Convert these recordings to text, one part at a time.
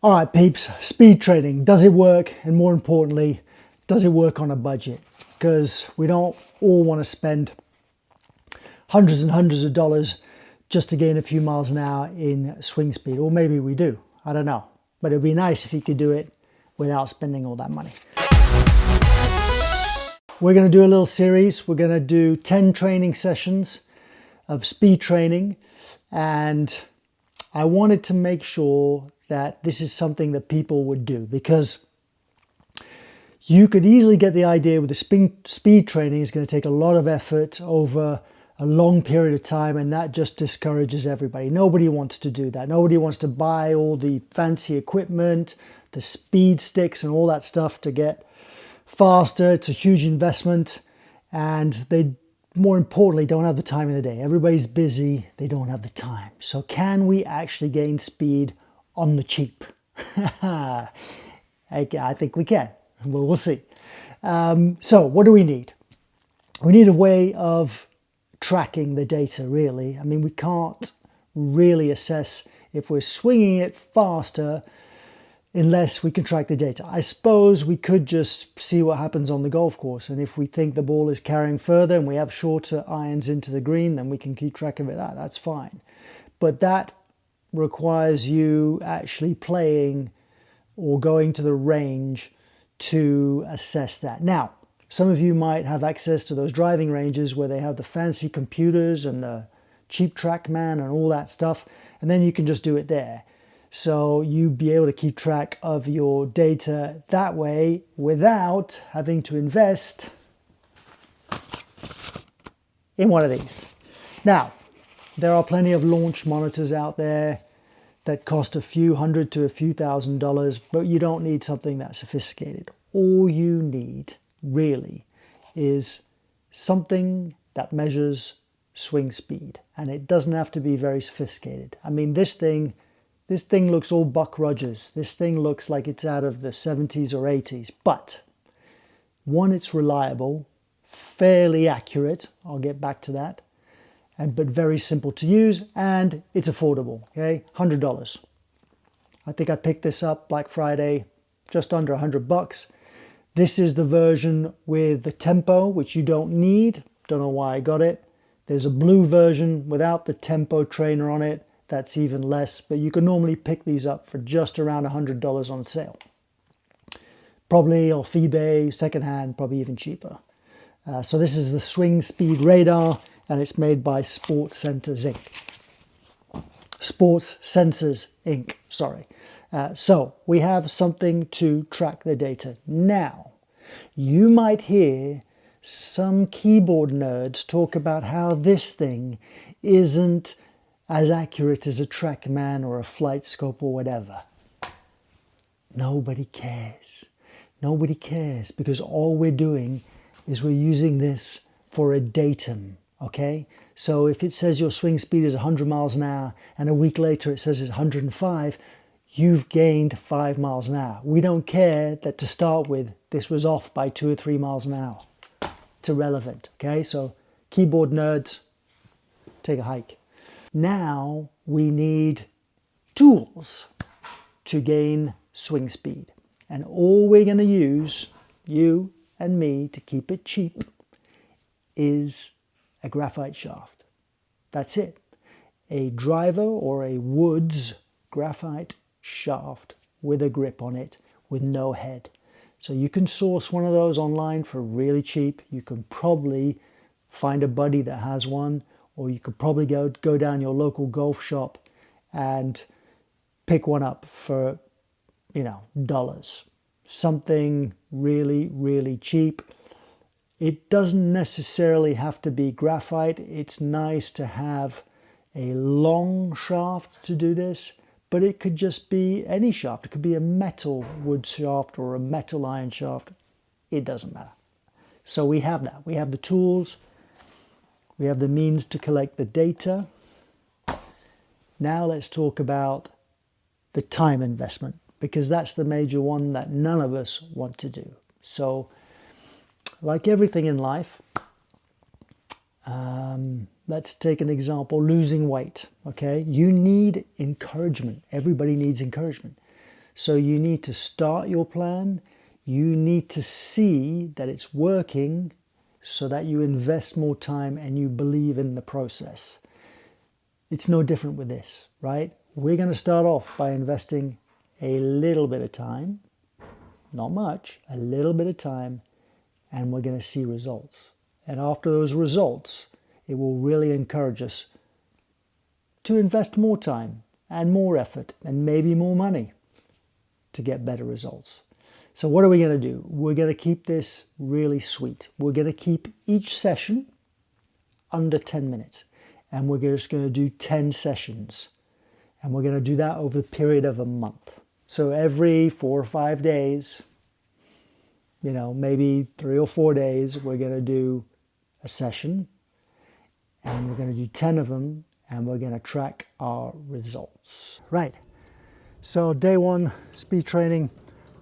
All right, peeps, speed training, does it work? And more importantly, does it work on a budget? Because we don't all want to spend hundreds and hundreds of dollars just to gain a few miles an hour in swing speed. Or maybe we do, I don't know. But it'd be nice if you could do it without spending all that money. We're going to do a little series. We're going to do 10 training sessions of speed training. And I wanted to make sure that this is something that people would do, because you could easily get the idea with the speed training is going to take a lot of effort over a long period of time, and that just discourages everybody. Nobody wants to do that. Nobody wants to buy all the fancy equipment, the speed sticks and all that stuff to get faster. It's a huge investment, and they, more importantly, don't have the time in the day. Everybody's busy, they don't have the time. So can we actually gain speed on the cheap? I think we can. Well, we'll see. So what do we need? We need a way of tracking the data, really. I mean, we can't really assess if we're swinging it faster unless we can track the data. I suppose we could just see what happens on the golf course, and if we think the ball is carrying further and we have shorter irons into the green, then we can keep track of it. That's fine. But that requires you actually playing or going to the range to assess that. Now, some of you might have access to those driving ranges where they have the fancy computers and the cheap TrackMan and all that stuff, and then you can just do it there. So you'd be able to keep track of your data that way without having to invest in one of these. Now, there are plenty of launch monitors out there that cost a few hundred to a few $1,000s, but you don't need something that sophisticated. All you need really is something that measures swing speed, and it doesn't have to be very sophisticated. I mean, this thing looks all Buck Rogers. This thing looks like it's out of the 70s or 80s, but one, it's reliable, fairly accurate. I'll get back to that. But very simple to use, and it's affordable, okay? $100. I think I picked this up Black Friday, just under $100. This is the version with the tempo, which you don't need. Don't know why I got it. There's a blue version without the tempo trainer on it. That's even less, but you can normally pick these up for just around $100 on sale. Probably off eBay, secondhand, probably even cheaper. So this is the Swing Speed Radar, and it's made by Sports Sensors Inc. Sorry. So we have something to track the data. Now, you might hear some keyboard nerds talk about how this thing isn't as accurate as a TrackMan or a Flight Scope or whatever. Nobody cares. Nobody cares, because all we're doing is we're using this for a datum. Okay, so if it says your swing speed is 100 miles an hour and a week later it says it's 105, you've gained 5 miles an hour. We don't care that to start with this was off by 2 or 3 miles an hour. It's irrelevant. Okay, so keyboard nerds, take a hike. Now we need tools to gain swing speed, and all we're going to use, you and me, to keep it cheap is a graphite shaft. That's it. A driver or a Woods graphite shaft with a grip on it with no head. So you can source one of those online for really cheap. You can probably find a buddy that has one, or you could probably go down your local golf shop and pick one up for, dollars. Something really, really cheap. It doesn't necessarily have to be graphite. It's nice to have a long shaft to do this, but it could just be any shaft. It could be a metal wood shaft or a metal iron shaft. It doesn't matter. So we have that. We have the tools. We have the means to collect the data. Now let's talk about the time investment, because that's the major one that none of us want to do. So, like everything in life, let's take an example, losing weight, okay? You need encouragement. Everybody needs encouragement. So you need to start your plan. You need to see that it's working so that you invest more time and you believe in the process. It's no different with this, right? We're going to start off by investing a little bit of time, not much, a little bit of time, and we're going to see results. And after those results, it will really encourage us to invest more time and more effort and maybe more money to get better results. So what are we going to do? We're going to keep this really sweet. We're going to keep each session under 10 minutes. And we're just going to do 10 sessions. And we're going to do that over the period of a month. So every 4 or 5 days, maybe 3 or 4 days, we're going to do a session. And we're going to do 10 of them. And we're going to track our results. Right. So day 1, speed training,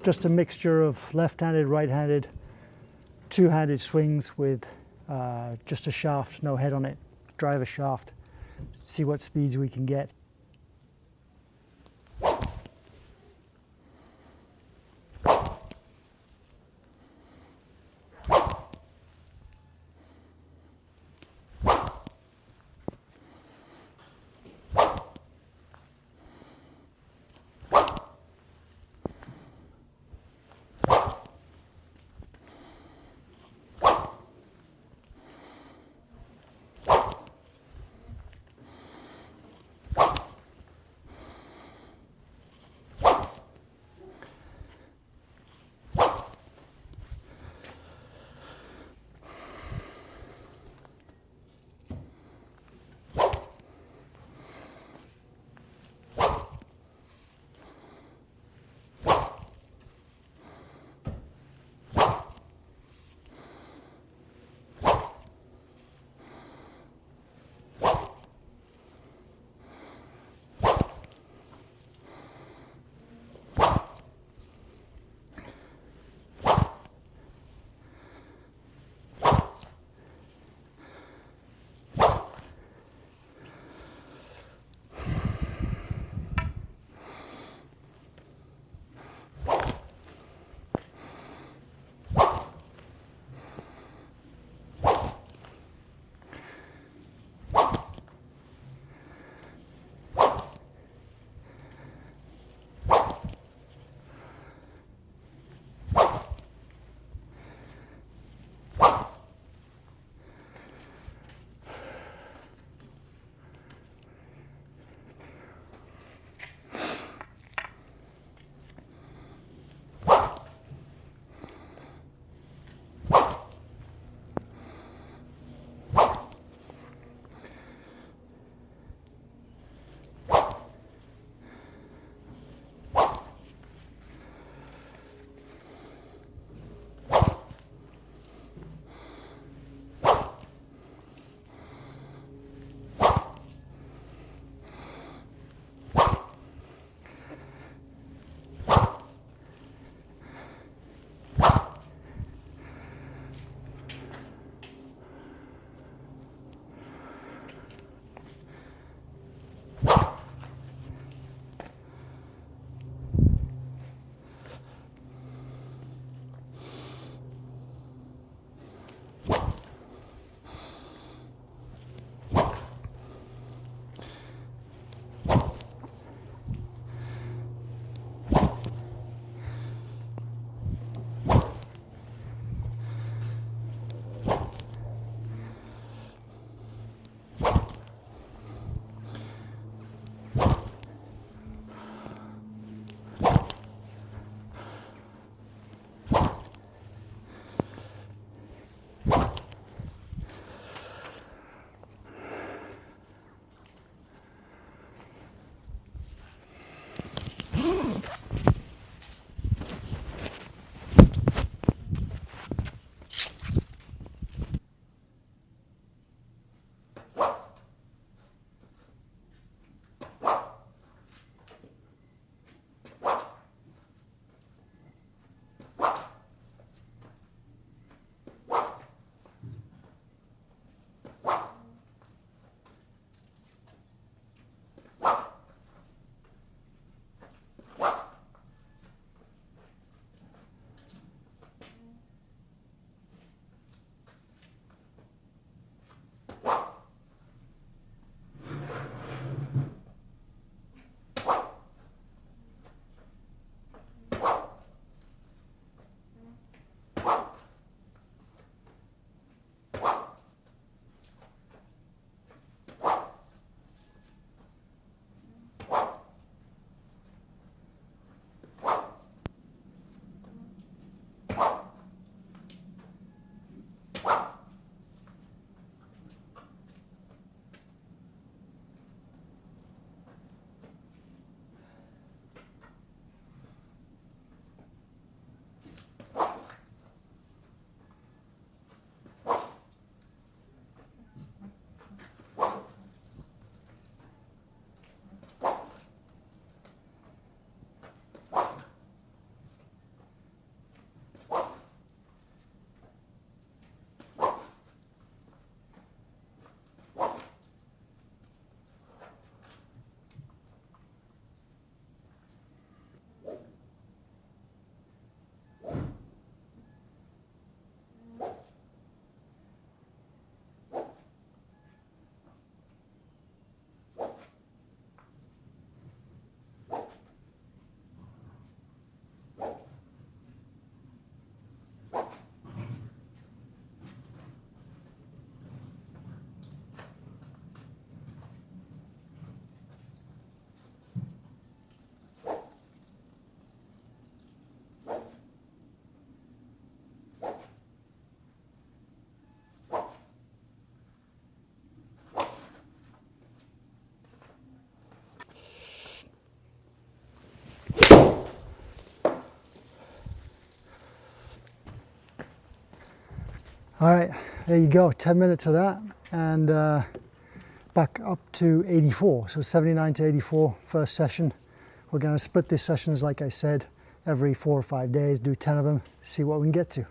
just a mixture of left-handed, right-handed, two-handed swings with just a shaft, no head on it, drive a shaft, see what speeds we can get. All right, there you go, 10 minutes of that, and back up to 84, so 79 to 84, first session. We're going to split these sessions, like I said, every 4 or 5 days, do 10 of them, see what we can get to.